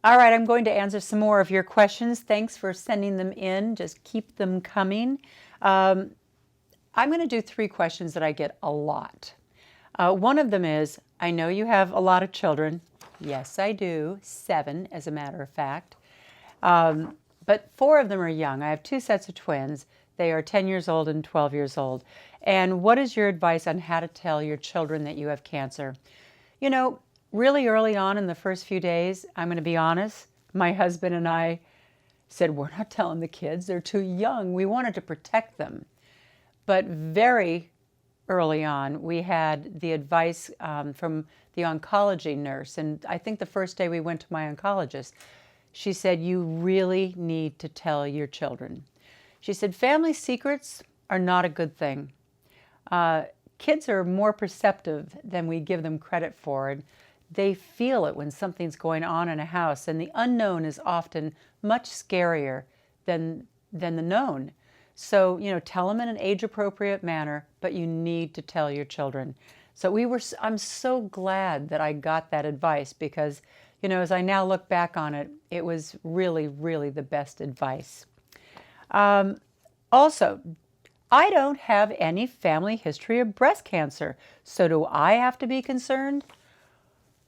All right, I'm going to answer some more of your questions. Thanks for sending them in. Just keep them coming. Um, I'm going to do three questions that I get a lot. One of them is, I know you have a lot of children. Yes, I do. 7, as a matter of fact. But 4 of them are young. I have 2 sets of twins. They are 10 years old and 12 years old. And what is your advice on how to tell your children that you have cancer? You know, really early on in the first few days, I'm going to be honest, my husband and I said, we're not telling the kids, they're too young. We wanted to protect them. But very early on, we had the advice from the oncology nurse. And I think the first day we went to my oncologist, she said, you really need to tell your children. She said, family secrets are not a good thing. Kids are more perceptive than we give them credit for. And they feel it when something's going on in a house. And the unknown is often much scarier than the known. So, tell them in an age-appropriate manner, but you need to tell your children. So I'm so glad that I got that advice because, as I now look back on it, it was really, really the best advice. Also, I don't have any family history of breast cancer. So do I have to be concerned?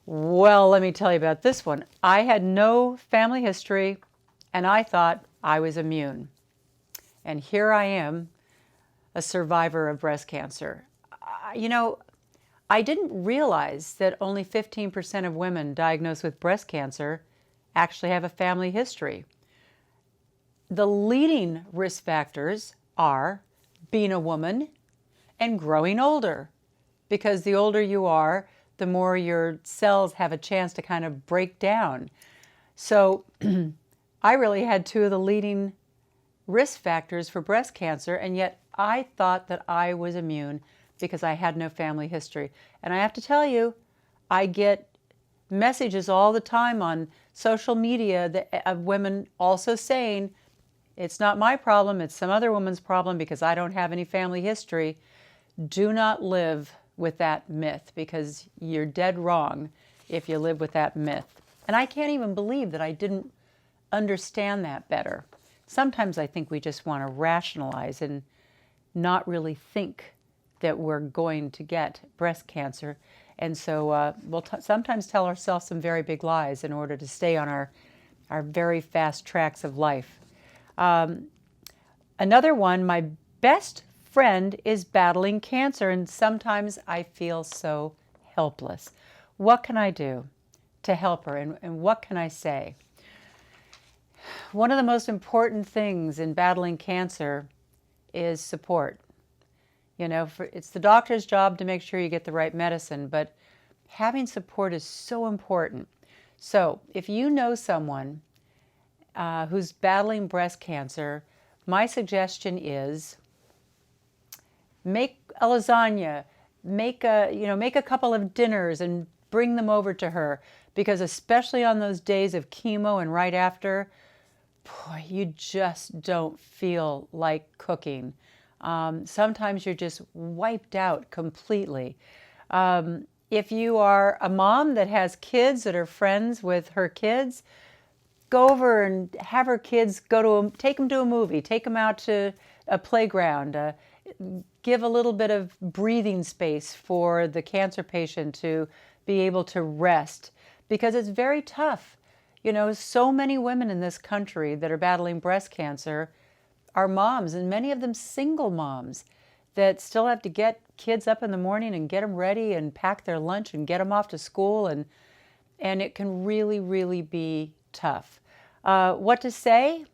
Well, let me tell you about this one. I had no family history and I thought I was immune. And here I am, a survivor of breast cancer. I didn't realize that only 15% of women diagnosed with breast cancer actually have a family history. The leading risk factors are being a woman and growing older, because the older you are, the more your cells have a chance to kind of break down. So I really had 2 of the leading risk factors for breast cancer, and yet I thought that I was immune because I had no family history. And I have to tell you, I get messages all the time on social media of women also saying, it's not my problem, it's some other woman's problem because I don't have any family history. Do not live with that myth because you're dead wrong if you live with that myth. And I can't even believe that I didn't understand that better. Sometimes I think we just want to rationalize and not really think that we're going to get breast cancer. And so we'll sometimes tell ourselves some very big lies in order to stay on our very fast tracks of life. Another one, my best friend is battling cancer, and sometimes I feel so helpless. What can I do to help her, and what can I say? One of the most important things in battling cancer is support. It's the doctor's job to make sure you get the right medicine, but having support is so important. So if you know someone who's battling breast cancer, my suggestion is make a lasagna, make a couple of dinners and bring them over to her, because especially on those days of chemo and right after, boy, you just don't feel like cooking. Sometimes you're just wiped out completely. If you are a mom that has kids that are friends with her kids, go over and have her kids take them to a movie, take them out to a playground, give a little bit of breathing space for the cancer patient to be able to rest, because it's very tough. So many women in this country that are battling breast cancer are moms, and many of them single moms that still have to get kids up in the morning and get them ready and pack their lunch and get them off to school, and it can really, really be tough. What to say?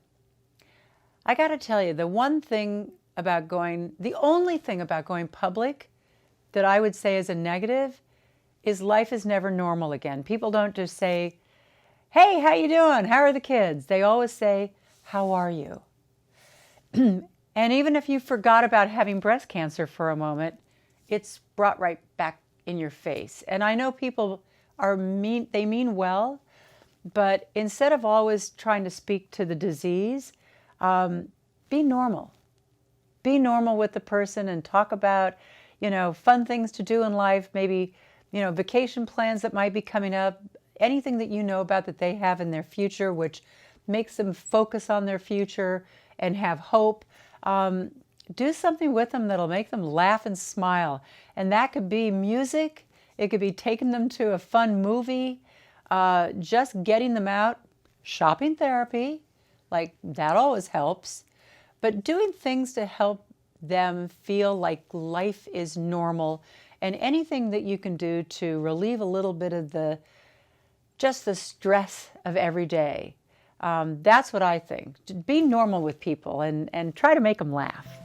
I got to tell you, the only thing about going public that I would say is a negative is life is never normal again. People don't just say, hey, how you doing? How are the kids? They always say, how are you? And even if you forgot about having breast cancer for a moment, it's brought right back in your face. And I know people they mean well, but instead of always trying to speak to the disease, be normal. Be normal with the person and talk about, fun things to do in life, maybe, vacation plans that might be coming up. anything that you know about that they have in their future, which makes them focus on their future and have hope. Do something with them that'll make them laugh and smile. And that could be music. It could be taking them to a fun movie, just getting them out, shopping therapy, like that always helps. But doing things to help them feel like life is normal, and anything that you can do to relieve a little bit of just the stress of every day. That's what I think. Be normal with people and try to make them laugh.